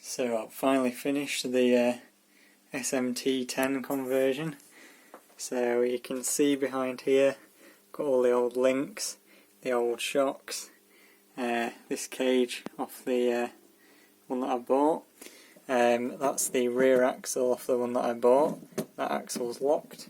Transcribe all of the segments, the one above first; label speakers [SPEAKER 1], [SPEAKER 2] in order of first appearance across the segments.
[SPEAKER 1] So I've finally finished the SMT10 conversion. So you can see behind here, got all the old links, the old shocks, this cage off the one that I bought. That's the rear axle off the one that I bought. That axle's locked.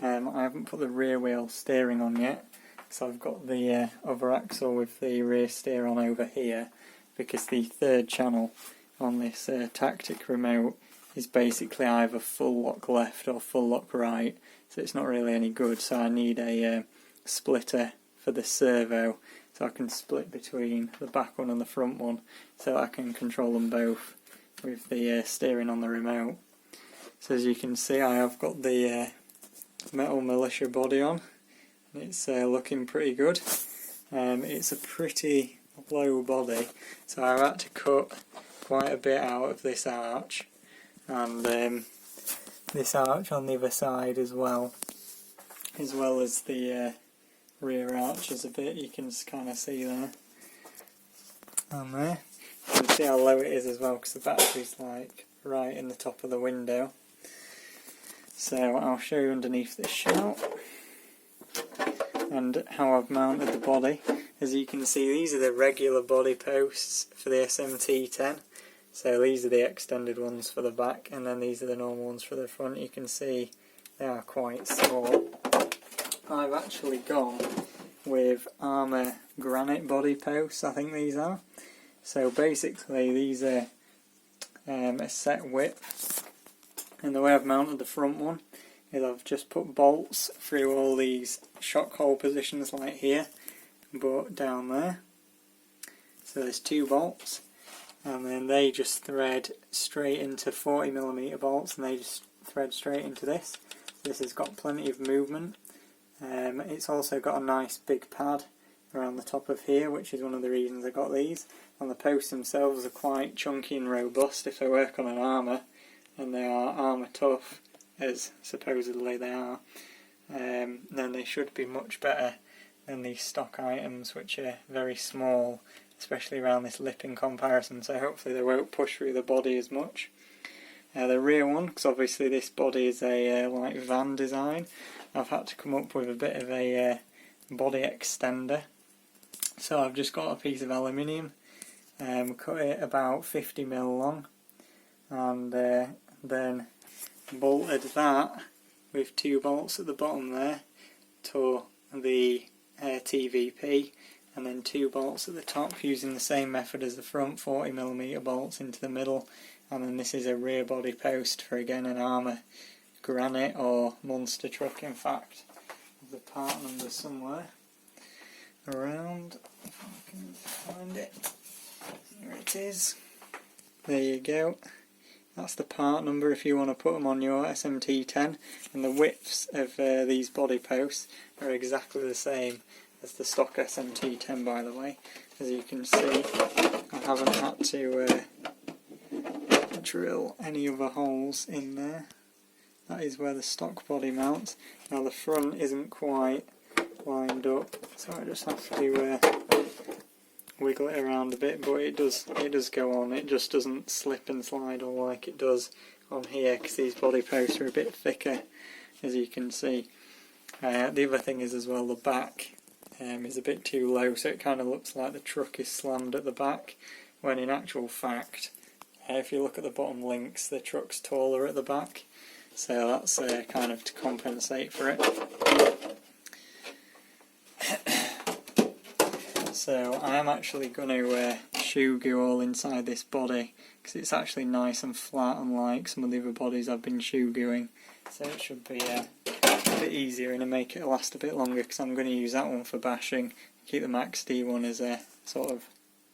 [SPEAKER 1] I haven't put the rear wheel steering on yet, so I've got the other axle with the rear steer on over here, because the third channel on this tactic remote is basically either full lock left or full lock right, so it's not really any good. So I need a splitter for the servo, so I can split between the back one and the front one, so I can control them both with the steering on the remote. So as you can see, I have got the metal militia body on, and it's looking pretty good. It's a pretty low body, so I've had to cut quite a bit out of this arch, and this arch on the other side as well as the rear arches a bit. You can kind of see there and there. You can see how low it is as well, because the battery's like right in the top of the window. So I'll show you underneath this shell and how I've mounted the body. As you can see, these are the regular body posts for the SMT10. So these are the extended ones for the back, and then these are the normal ones for the front. You can see they are quite small. I've actually gone with armour granite body posts, I think these are. So basically these are a set width, and the way I've mounted the front one is I've just put bolts through all these shock hole positions like here, but down there. So there's 2 bolts, and then they just thread straight into 40mm bolts, and they just thread straight into this. This has got plenty of movement. It's also got a nice big pad around the top of here, which is one of the reasons I got these. And the posts themselves are quite chunky and robust if they work on an armour, and they are armour tough, as supposedly they are. Then they should be much better than these stock items, which are very small, especially around this lip in comparison, so hopefully they won't push through the body as much. The rear one, because obviously this body is a like van design, I've had to come up with a bit of a body extender. So I've just got a piece of aluminium, cut it about 50mm long, and then bolted that with 2 bolts at the bottom there to the TVP, and then 2 bolts at the top using the same method as the front, 40mm bolts into the middle. And then this is a rear body post for, again, an armour granite or monster truck. In fact, the part number somewhere around, if I can find it. Here it is. There you go. That's the part number if you want to put them on your SMT10. And the widths of these body posts are exactly the same as the stock SMT10, by the way. As you can see, I haven't had to drill any other holes in there. That is where the stock body mounts. Now the front isn't quite lined up, so I just have to wiggle it around a bit, but it does go on. It just doesn't slip and slide all like it does on here, because these body posts are a bit thicker, as you can see. The other thing is as well, the back is a bit too low, so it kind of looks like the truck is slammed at the back, when in actual fact, if you look at the bottom links, the truck's taller at the back, so that's kind of to compensate for it. So I am actually going to shoe glue all inside this body, because it's actually nice and flat, unlike some of the other bodies I've been shoe gluing, so it should be a bit easier and make it last a bit longer, because I'm going to use that one for bashing, keep the Max D one as a sort of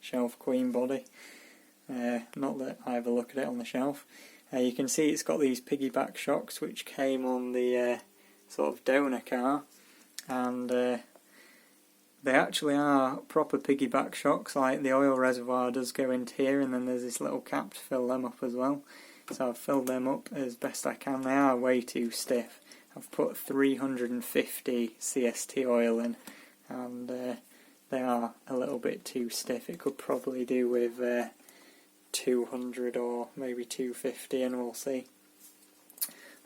[SPEAKER 1] shelf queen body. Not that I ever look at it on the shelf. You can see it's got these piggyback shocks which came on the sort of donor car, and they actually are proper piggyback shocks. Like the oil reservoir does go into here, and then there's this little cap to fill them up as well. So I've filled them up as best I can. They are way too stiff. I've put 350 CST oil in, and they are a little bit too stiff. It could probably do with 200 or maybe 250, and we'll see.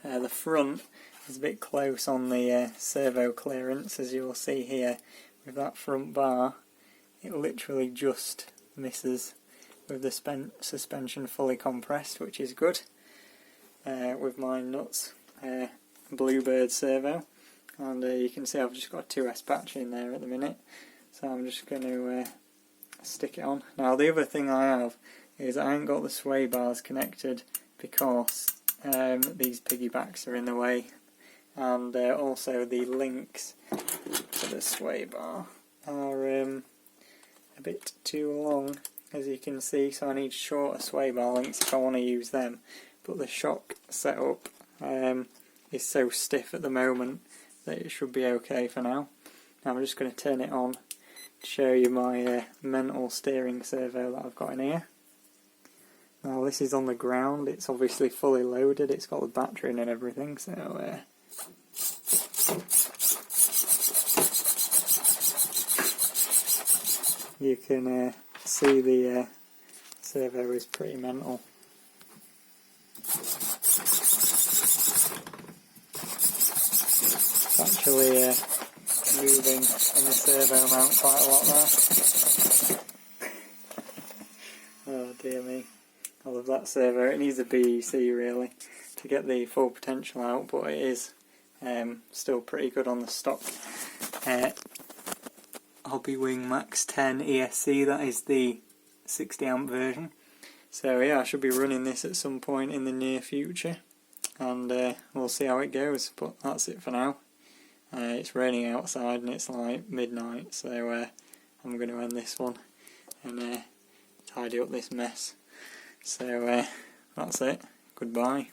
[SPEAKER 1] The front is a bit close on the servo clearance, as you will see here. With that front bar, it literally just misses with the suspension fully compressed, which is good. With my nuts, Bluebird servo, and you can see I've just got a 2S batch in there at the minute, so I'm just going to stick it on. Now the other thing I have is I ain't got the sway bars connected because these piggybacks are in the way, and also the links to the sway bar are a bit too long, as you can see, so I need shorter sway bar links if I want to use them. But the shock setup is so stiff at the moment that it should be okay for now. Now I'm just going to turn it on to show you my mental steering servo that I've got in here. Now this is on the ground, it's obviously fully loaded, it's got the battery in and everything, so you can see the servo is pretty mental. It's actually moving on the servo mount quite a lot now. Oh dear me. I love that servo. It needs a BEC really to get the full potential out, but it is still pretty good on the stock Hobbywing Max 10 ESC. That is the 60 amp version. So yeah, I should be running this at some point in the near future, and we'll see how it goes. But that's it for now. It's raining outside and it's like midnight, so I'm going to end this one and tidy up this mess. So that's it. Goodbye.